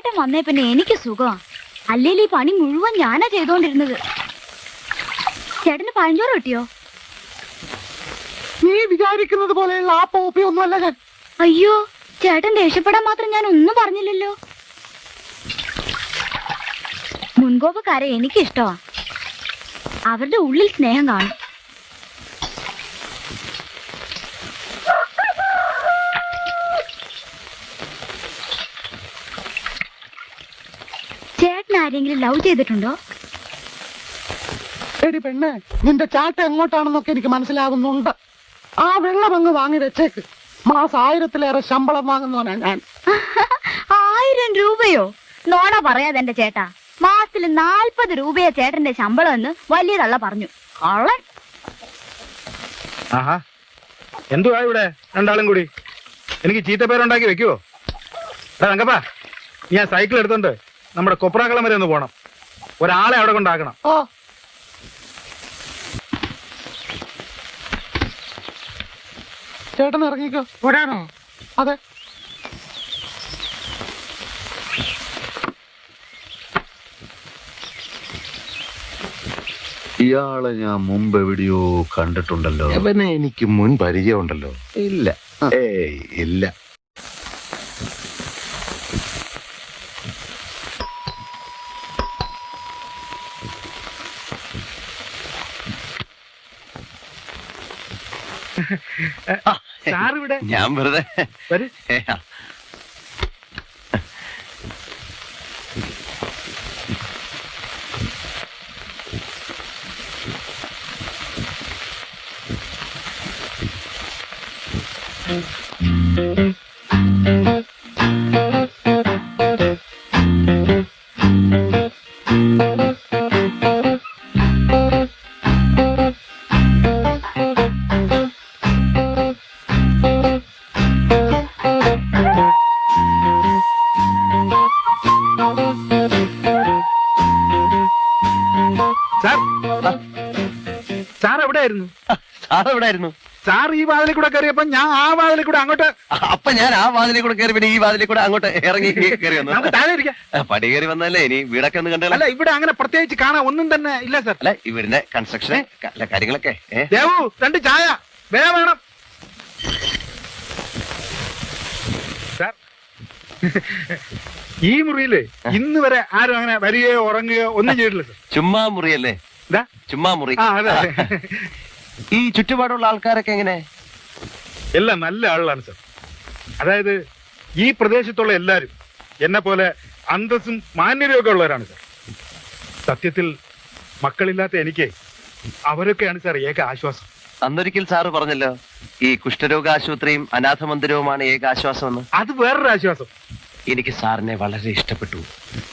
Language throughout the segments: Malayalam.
ചേട്ടൻ വന്നേ പിന്നെ എനിക്ക് സുഖമാ. അല്ലെങ്കിൽ ഈ പണി മുഴുവൻ ഞാനാ ചെയ്തോണ്ടിരുന്നത്. ചേട്ടന് പഴഞ്ചോറ് കിട്ടിയോ? നീ വിചാരിക്കുന്നത് പോലെയുള്ള ആ പോപ്പി ഒന്നുമല്ല ഞാൻ. അയ്യോ, ചേട്ടൻ ദേഷ്യപ്പെടാൻ മാത്രം ഞാൻ ഒന്നും പറഞ്ഞില്ലല്ലോ. മുൻകോപക്കാരെ എനിക്കിഷ്ടമാ. അവരുടെ ഉള്ളിൽ സ്നേഹം കാണും. ചേട്ടൻ ആരെങ്കിലും ലവ് ചെയ്തിട്ടുണ്ടോ? എടി പെണ്ണെ, നിന്റെ ചാട്ട എങ്ങോട്ടാണെന്നൊക്കെ എനിക്ക് മനസ്സിലാകുന്നുണ്ട്. ആ വെള്ളമങ്ങ് വാങ്ങി വെച്ചേക്ക്. മാസം 1000-ലേറെ ശമ്പളം വാങ്ങുന്നവനാ ഞാൻ. 1000 രൂപയോ? നോണ പറയാതെ എന്റെ ചേട്ടാ. മാസത്തിൽ 40 രൂപയാ ചേട്ടന്റെ ശമ്പളം എന്ന് വലിയ തള്ള പറഞ്ഞു. കള്ളൻ. ആഹാ, എന്തുവാ ഇവിടെ രണ്ടാളും കൂടി? എനിക്ക് ചീത്തപ്പേരുണ്ടാക്കി വെക്കുവോ? തങ്കപ്പാ, ഞാൻ സൈക്കിൾ എടുത്തോണ്ട് നമ്മുടെ കൊപ്രാക്കളം വരെ ഒന്ന് പോണം. ഒരാളെ അവിടെ കൊണ്ടാക്കണം. ഓ, ചേട്ടൻ ഇറങ്ങിക്കോ. ഒരാണോ? അതെ. ഇയാളെ ഞാൻ മുമ്പ് എവിടെയോ കണ്ടിട്ടുണ്ടല്ലോ. അവനെ എനിക്ക് മുൻ പരിചയമുണ്ടല്ലോ. ഇല്ല, ഏയ് ഇല്ല. സാറിവിടെ? ഞാൻ വെറുതെ വരൂ. സാർ എവിടെയായിരുന്നു? സാർ എവിടെയായിരുന്നു? സാർ ഈ വാതിലിൽ കൂടെ കയറിയപ്പോ ഞാൻ ആ വാതിലിൽ കൂടെ അങ്ങോട്ട്. അപ്പൊ ഞാൻ ആ വാതിലിൽ കൂടെ കയറി, പിന്നെ ഈ വാതിലിൽ കൂടെ അങ്ങോട്ട് ഇറങ്ങി കയറി വന്നു. നമുക്ക് താഴെ ഇരിക്കാം. പടി കയറി വന്നല്ലേ, ഇനി വീടൊക്കെ ഒന്ന് കണ്ടല്ലോ. അല്ല, ഇവിടെ അങ്ങനെ പ്രത്യേകിച്ച് കാണാൻ ഒന്നും തന്നെ ഇല്ല സാർ. അല്ല, ഇവിടുന്ന് കൺസ്ട്രക്ഷൻ കാര്യങ്ങളൊക്കെ. ദേവു, 2 ചായ വേണം. സാർ, ഈ മുറിയില് ഇന്ന് വരെ ആരും അങ്ങനെ വരികയോ ഉറങ്ങുകയോ ഒന്നും ചെയ്തിട്ടില്ല സാർ. ചുമ്മാ മുറിയല്ലേ? ചുമ്മാ മുറി. ആ, അതെ. ഈ ചുറ്റുപാടുള്ള ആൾക്കാരൊക്കെ എങ്ങനെ? എല്ലാം നല്ല ആളുകളാണ് സാർ. അതായത് ഈ പ്രദേശത്തുള്ള എല്ലാരും എന്നെ പോലെ അന്തസ്സും മാന്യതയും ഒക്കെ ഉള്ളവരാണ് സാർ. സത്യത്തിൽ മക്കളില്ലാത്ത എനിക്ക് അവരൊക്കെയാണ് സാർ ഏക ആശ്വാസം. അന്നൊരിക്കൽ സാറ് പറഞ്ഞല്ലോ, ഈ കുഷ്ഠരോഗ ആശുപത്രിയും അനാഥ മന്ദിരവുമാണ് ഏക ആശ്വാസം എന്ന്. അത് വേറൊരു ആശ്വാസം. എനിക്ക് സാറിനെ വളരെ ഇഷ്ടപ്പെട്ടു.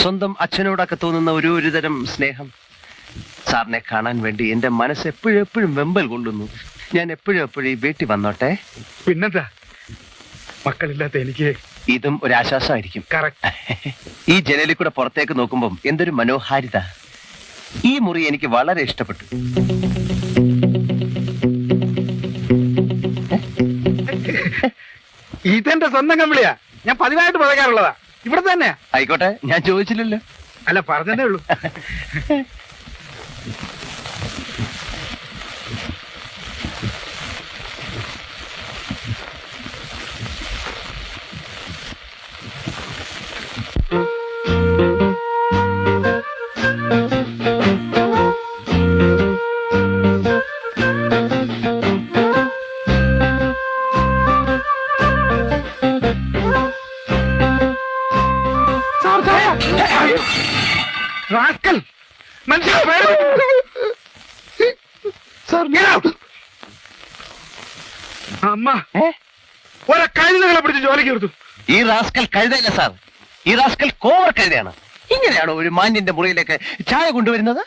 സ്വന്തം അച്ഛനോടൊക്കെ തോന്നുന്ന ഒരു തരം സ്നേഹം. സാറിനെ കാണാൻ വേണ്ടി എന്റെ മനസ്സ് എപ്പോഴും വെമ്പൽ കൊള്ളുന്നു. ഞാൻ എപ്പോഴും ഈ വീട്ടിൽ വന്നോട്ടെ. പിന്നെന്താ, മക്കളില്ലാത്ത എനിക്ക് ഇതും ഒരു ആശ്വാസമായിരിക്കും. കറക്റ്റ്. ഈ ജനലിൽ കൂടെ പുറത്തേക്ക് നോക്കുമ്പം എന്തൊരു മനോഹാരിത. ഈ മുറി എനിക്ക് വളരെ ഇഷ്ടപ്പെട്ടു. ഇതെന്റെ സ്വന്തം കമ്പിളിയാ. ഞാൻ പതിവായിട്ട് പറയാറുള്ളതാ. ഇവിടെ തന്നെ. ആയിക്കോട്ടെ, ഞാൻ ചോദിച്ചില്ലല്ലോ. അല്ല, പറഞ്ഞതേ ഉള്ളൂ. അമ്മ ഒരെ കഴുതകളെ പിടിച്ച് ജോലിക്ക് എടുത്തു. ഈ റാസ്കൽ കഴുതയില്ല സാർ, ഈ റാസ്കൽ കോവർ കഴുതയാണ്. ഇങ്ങനെയാണോ ഒരു മാന്യന്റെ മുറിയിലേക്ക് ചായ കൊണ്ടുവരുന്നത്?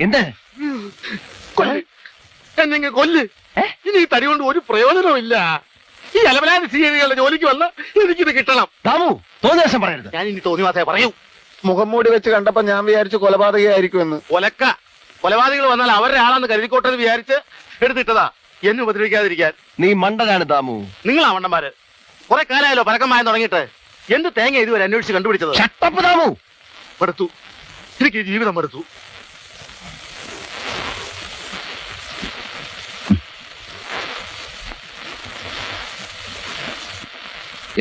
എന്ത് കൊല്ല് എന്നെ കൊല്ല്. ഏ? ഇനി ഈ തടി കൊണ്ട് ഒരു പ്രയോജനവും ഇല്ല. ഈ അലമലാതി സീരികളുടെ ജോലിക്ക് വന്ന് എനിക്കിത് കിട്ടണം. ദാമു തോന്നിയ ദിവസം പറയരുത്. ഞാൻ ഇനി തോന്നിവാസേ പറയൂ. മുഖം മൂടി വെച്ച് കണ്ടപ്പോ ഞാൻ വിചാരിച്ചു കൊലപാതകയായിരിക്കുമെന്ന്. ഒലക്ക കൊലപാതകൾ വന്നാൽ അവരുടെ ആളാന്ന് കരുതിക്കോട്ടെന്ന് വിചാരിച്ച് എടുത്തിട്ടതാ എന്നെ ഉപദ്രവിക്കാതിരിക്കാൻ. നീ മണ്ടനാണ് ദാമു. നിങ്ങളാ മണ്ടന്മാര്. കുറെ കാലമായല്ലോ പരക്കമായ തുടങ്ങിയിട്ട്. എന്ത് തേങ്ങ ഇതുവരെ അന്വേഷിച്ച് കണ്ടുപിടിച്ചത്? ഷട്ടപ്പ് ദാമു. മടുത്തു. എനിക്ക് ഈ ജീവിതം മടുത്തു.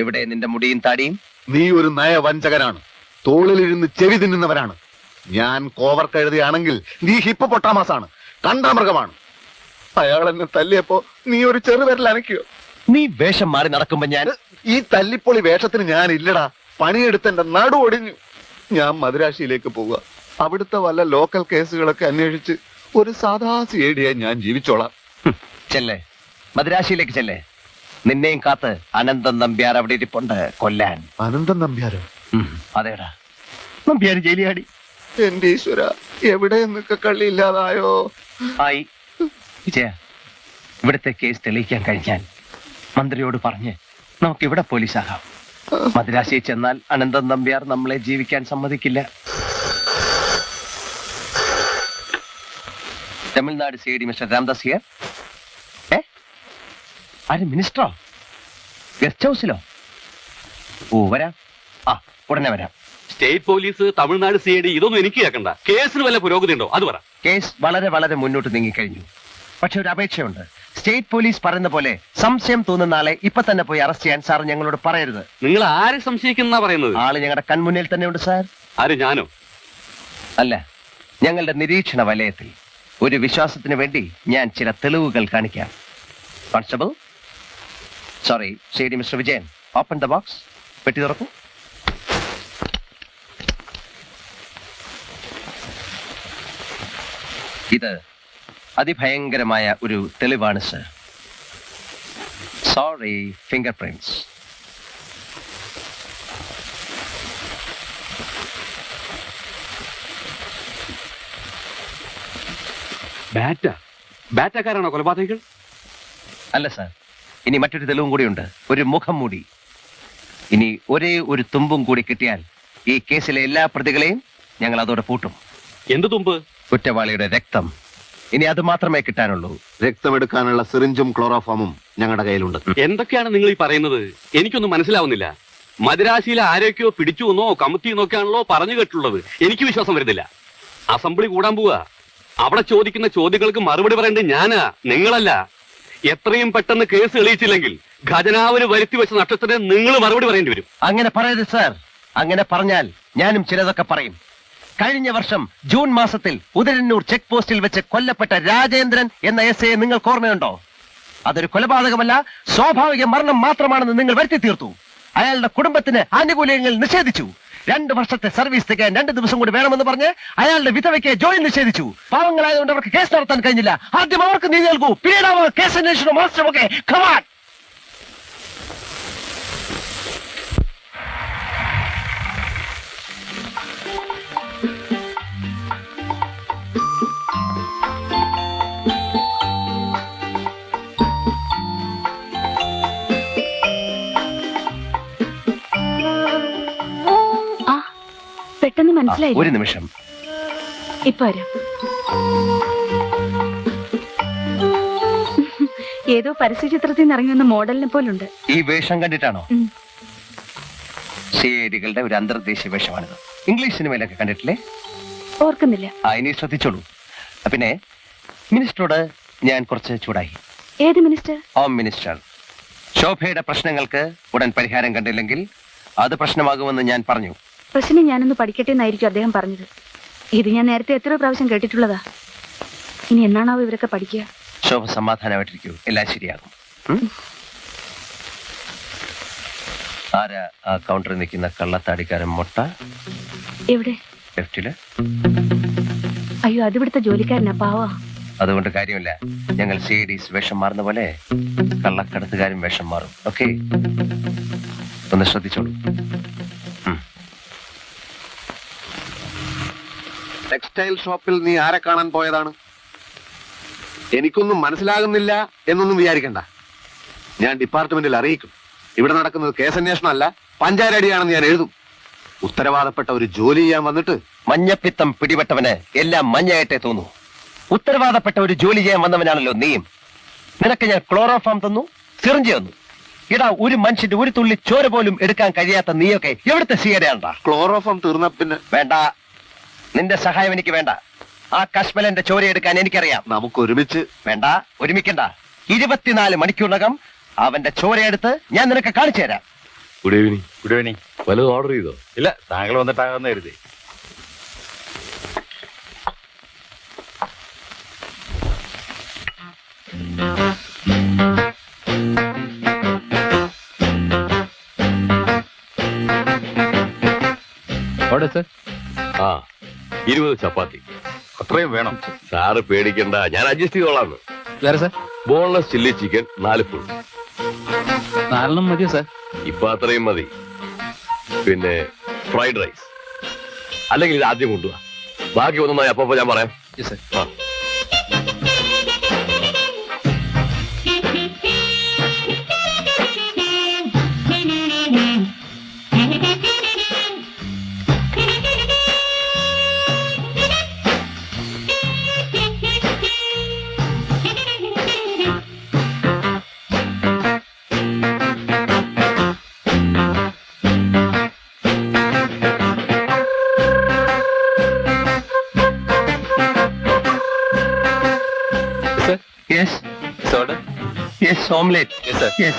എവിടെ നിന്റെ മുടിയും താടിയും? നീ ഒരു നയവഞ്ചകനാണ്. തോളിലിരുന്ന് ചെവി തിന്നുന്നവരാണ്. ഞാൻ കോവർ കഴുതിയാണെങ്കിൽ നീ ഹിപ്പോപ്പൊട്ടാമസാണ്, കണ്ടാമൃഗമാണ്. അയാൾ എന്നെ തല്ലിയപ്പോ നീ ഒരു ചെറുവിരൽ അനക്കിയോ? നീ വേഷം മാറി നടക്കുമ്പോ ഞാൻ ഈ തല്ലിപ്പൊളി വേഷത്തിന് ഞാൻ ഇല്ലടാ. പണിയെടുത്ത് എന്റെ നടു ഒടിഞ്ഞു. ഞാൻ മദുരാശിയിലേക്ക് പോവുക. അവിടുത്തെ വല്ല ലോക്കൽ കേസുകളൊക്കെ അന്വേഷിച്ച് ഒരു സാധാ സിഐഡിയായി ഞാൻ ജീവിച്ചോളാം. ചെല്ലേ, മദ്രാശിയിലേക്ക് ചെല്ലേ. നിന്നെയും കാത്ത് അനന്തൻ നമ്പ്യാർ അവിടെ ഇരിപ്പുണ്ട് കൊല്ലാൻ. അനന്തൻ നമ്പ്യാരോ? അതേടാ, നമ്പ്യാർ ജയിലിയാടി. എന്റെ ഈശ്വര, എവിടെ നിന്നൊക്കെ കള്ളി ഇല്ലാതായോ? ആയി വിജയ, ഇവിടുത്തെ കേസ് തെളിയിക്കാൻ കഴിഞ്ഞാൽ മന്ത്രിയോട് പറഞ്ഞ് നമുക്ക് ഇവിടെ പോലീസാകാം. മദ്രാശിയിൽ ചെന്നാൽ അനന്തൻ നമ്പ്യാർ നമ്മളെ ജീവിക്കാൻ സമ്മതിക്കില്ല. Tamil Nadu CID mister Ramdas here. ആര്, മിനിസ്റ്ററോ? ഗസ്റ്റ് ഹൗസിലോ? ഓ, വരാം. ആ, ഉടനെ വരാം. സ്റ്റേറ്റ് പോലീസ്, തമിഴ്നാട് സിഐഡി, ഇതൊന്നും എനിക്ക് കേൾക്കണ്ട. കേസിന് വല്ല പുരോഗതി ഉണ്ടോ അത് പറ. കേസ് വളരെ വളരെ മുന്നോട്ട് നീങ്ങിക്കഴിഞ്ഞു. പക്ഷെ ഒരു അപേക്ഷയുണ്ട്. സ്റ്റേറ്റ് പോലീസ് പറയുന്ന പോലെ സംശയം തോന്നുന്ന ആളെ ഇപ്പൊ തന്നെ പോയി അറസ്റ്റ് ചെയ്യാൻ സാർ ഞങ്ങളോട് പറയരുത്. നിങ്ങൾ ആരെ സംശയിക്കുന്ന പറയുന്നത്? ആള് ഞങ്ങളുടെ കൺമുന്നിൽ തന്നെ ഉണ്ട് സാർ. ആര്, ഞാനോ? അല്ല, ഞങ്ങളുടെ നിരീക്ഷണ വലയത്തിൽ. ഒരു വിശ്വാസത്തിന് വേണ്ടി ഞാൻ ചില തെളിവുകൾ കാണിക്കാം. Constable, sorry, CID mister Vijayan, open the box. പെട്ടി തുറക്കൂ. ഇത് അതിഭയങ്കരമായ ഒരു തെളിവാണ് സർ. Sorry, fingerprints. ബാറ്റക്കാരാണോ കൊലപാതകികൾ? അല്ല സർ, ഇനി മറ്റൊരു തെളിവും കൂടിയുണ്ട്. ഒരു മുഖം മൂടി. ഇനി ഒരേ ഒരു തുമ്പും കൂടി കിട്ടിയാൽ ഈ കേസിലെ എല്ലാ പ്രതികളെയും ഞങ്ങൾ അതോടെ പൂട്ടും. എന്ത് തുമ്പ്? കുറ്റവാളിയുടെ രക്തം. ഇനി അത് മാത്രമേ കിട്ടാനുള്ളൂ. രക്തമെടുക്കാനുള്ള സിറിഞ്ചും ക്ലോറോഫോമും ഞങ്ങളുടെ കയ്യിലുണ്ട്. എന്തൊക്കെയാണ് നിങ്ങൾ ഈ പറയുന്നത്? എനിക്കൊന്നും മനസ്സിലാവുന്നില്ല. മദ്രാശിയിലെ ആരൊക്കെയോ പിടിച്ചു എന്നോ കമ്മിറ്റി എന്നൊക്കെയാണല്ലോ പറഞ്ഞു കേട്ടുള്ളത്. എനിക്ക് വിശ്വാസം വരുന്നില്ല. അസംബ്ലി കൂടാൻ പോവുക. അവിടെ ചോദിക്കുന്ന ചോദ്യങ്ങൾക്ക് മറുപടി പറയേണ്ടത് ഞാനാ, നിങ്ങളല്ല. എത്രയും പെട്ടെന്ന് കേസ് തെളിയിച്ചില്ലെങ്കിൽ ഖജനാവിന് വരുത്തി വെച്ച നഷ്ടത്തിന് നിങ്ങൾ മറുപടി പറയേണ്ടി വരും. അങ്ങനെ പറയരുത് സാർ. അങ്ങനെ പറഞ്ഞാൽ ഞാനും ചിലതൊക്കെ പറയും. കഴിഞ്ഞ വർഷം ജൂൺ മാസത്തിൽ ഉദരന്നൂർ ചെക്ക് പോസ്റ്റിൽ വെച്ച് കൊല്ലപ്പെട്ട രാജേന്ദ്രൻ എന്ന എസ്ഐയെ നിങ്ങൾക്ക് ഓർമ്മയുണ്ടോ? അതൊരു കൊലപാതകമല്ല, സ്വാഭാവിക മരണം മാത്രമാണെന്ന് നിങ്ങൾ വരുത്തി തീർത്തു. അയാളുടെ കുടുംബത്തിന് ആനുകൂല്യങ്ങൾ നിഷേധിച്ചു. 2 വർഷത്തെ സർവീസ് തികയാൻ 2 ദിവസം കൂടി വേണമെന്ന് പറഞ്ഞ് അയാളുടെ വിധവയ്ക്ക് ജോലി നിഷേധിച്ചു. പാവങ്ങളായതുകൊണ്ട് അവർക്ക് കേസ് നടത്താൻ കഴിഞ്ഞില്ല. ആദ്യം അവർക്ക് നീതി നൽകൂ, പിന്നീട് അവർ കേസ് അന്വേഷണം മാസ്റ്ററൊക്കെ. കമാൺ. പെട്ടെന്ന് മനസ്സിലായി. ഒരു നിമിഷം. ഇപ്പൊ വരാം. ഏതോ പരസ്യചിത്രത്തിൽ നിന്ന് ഇറങ്ങി വന്ന മോഡലിനെ പോലുണ്ട്. ഈ വേഷം കണ്ടിട്ടാണോ? സിഐഡികളുടെ ഒരു അന്തർദേശീയ വേഷമാണിത്. ഇംഗ്ലീഷ് സിനിമയിലൊക്കെ കണ്ടിട്ടില്ലേ? ഓർക്കുന്നില്ല. ഇനി ശ്രദ്ധിച്ചോളൂ. പിന്നെ മിനിസ്റ്ററോട് ഞാൻ കുറച്ച് ചൂടായി. ഏത് മിനിസ്റ്റർ? Home minister. ശോഭയുടെ പ്രശ്നങ്ങൾക്ക് ഉടൻ പരിഹാരം കണ്ടില്ലെങ്കിൽ അത് പ്രശ്നമാകുമെന്ന് ഞാൻ പറഞ്ഞു. പ്രശ്നം ഞാനൊന്ന് പഠിക്കട്ടെ എന്നായിരിക്കും അദ്ദേഹം പറഞ്ഞത്. ഇത് ഞാൻ നേരത്തെ എത്രയോ പ്രാവശ്യം കേട്ടിട്ടുള്ളതാ. ഇനി എന്നാണാവോ ഇവരൊക്കെ പഠിക്കുക? ശോഭ സമാധാനമായിട്ടിരിക്കൂ, എല്ലാം ശരിയാകും. ആരാ ആ കൗണ്ടറിൽ നിൽക്കുന്ന കള്ളത്താടിക്കാരൻ മൊട്ട? എവിടെ? ലെഫ്റ്റില്. അയ്യോ, അതിവിടുത്തെ ജോലിക്കാരനാ, പാവാ. അതുകൊണ്ട് കാര്യമില്ല. ഞങ്ങൾ സിഐഡീസ് വേഷം മാറുന്ന പോലെ കള്ളക്കടത്തുകാരും വേഷം മാറും. ഓക്കെ, ഒന്ന് ശ്രദ്ധിച്ചോളൂ. ടെക്സ്റ്റൈൽ ഷോപ്പിൽ നീ ആരെ കാണാൻ പോയതാണ്? എനിക്കൊന്നും മനസ്സിലാകുന്നില്ല എന്നൊന്നും വിചാരിക്കണ്ട. ഞാൻ ഡിപ്പാർട്ട്മെന്റിൽ അറിയിക്കും. ഇവിടെ നടക്കുന്നത് കേസന്വേഷണമല്ല, പഞ്ചായത്തടിയാണെന്ന് ഞാൻ എഴുതും. ഉത്തരവാദപ്പെട്ട ഒരു ജോലി ചെയ്യാൻ വന്നിട്ട് മഞ്ഞപ്പിത്തം പിടിപെട്ടവന് എല്ലാം മഞ്ഞയായിട്ടേ തോന്നൂ. ഉത്തരവാദപ്പെട്ട ഒരു ജോലി ചെയ്യാൻ വന്നവനാണല്ലോ നീയും. നിനക്ക് ഞാൻ ക്ലോറോഫാം തന്നു, സിറിഞ്ച് തന്നു. ഇടാ, ഒരു മനുഷ്യന്റെ ഒരു തുള്ളി ചോര പോലും എടുക്കാൻ കഴിയാത്ത നീയൊക്കെ എവിടുത്തെ സീയടയാണ്ടാ? ക്ലോറോഫോം തീർന്ന പിന്നെ വേണ്ട, നിന്റെ സഹായം എനിക്ക് വേണ്ട. ആ കശ്മലന്റെ ചോര എടുക്കാൻ എനിക്കറിയാം. നമുക്ക് ഒരുമിച്ച്. വേണ്ട, ഒരുമിക്കണ്ട. 24 മണിക്കൂറിനകം അവന്റെ ചോരയെടുത്ത് ഞാൻ നിനക്ക് കാണിച്ചു തരാം. Good evening. Good evening. വല്ലതും ഓർഡർ ചെയ്തോ? ഇല്ല, താങ്കൾ വന്നിട്ടാകാന്ന് കരുതി. ആ, 20 ചപ്പാത്തി. അത്രയും വേണം. സാറ് പേടിക്കണ്ട, ഞാൻ അഡ്ജസ്റ്റ് ചെയ്തോളാന്ന്. Boneless chilli chicken 4 full. 4 മതിയോ സാർ? ഇപ്പൊ അത്രയും മതി. പിന്നെ ഫ്രൈഡ് റൈസ്, അല്ലെങ്കിൽ ഇത് ആദ്യം കൊണ്ടുപോവാ. ബാക്കി ഒന്നും അപ്പൊ ഞാൻ പറയാം. ആ. Yes. Soda? Yes, omelette. Yes, sir. Yes.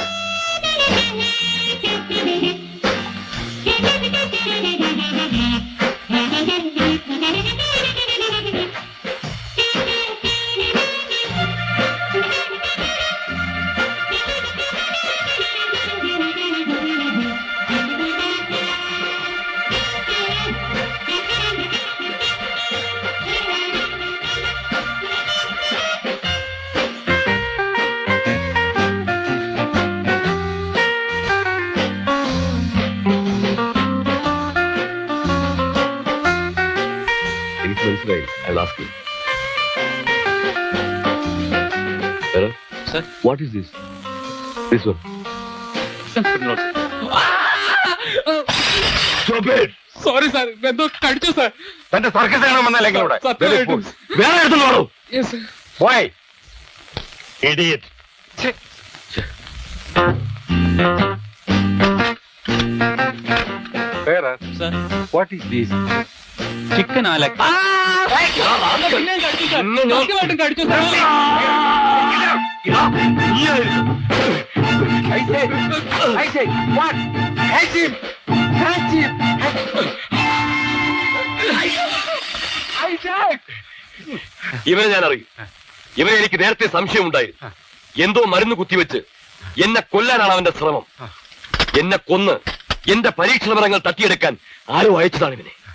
എനിക്ക് മനസ്സിലായി. I will ask you. Sir? What is this? This one. Stop it! Sorry sir, എന്തോ കടിച്ചു സാർ. തന്റെ സർക്കസ് കാണാൻ വന്നല്ലെങ്കിൽ ഇവിടെ സത്യമായിട്ടും. വേറെ എടുത്തു പോകണോ? Yes, sir. പോയി idiot. Sir, what is this? Chicken alak. പിന്നെയും കടിച്ചു സാർ. സത്യമായിട്ടും കടിച്ചു സാർ. ഇവനെ ഞാൻ അറിയും. ഇവനെ എനിക്ക് നേരത്തെ സംശയമുണ്ടായിരുന്നു. എന്തോ മരുന്ന് കുത്തിവെച്ച് എന്നെ കൊല്ലാനാണ് അവന്റെ ശ്രമം. എന്നെ കൊന്ന് എന്റെ പരീക്ഷണ ഫലങ്ങൾ തട്ടിയെടുക്കാൻ ആരോ അയച്ചതാണ് ഇവനെ.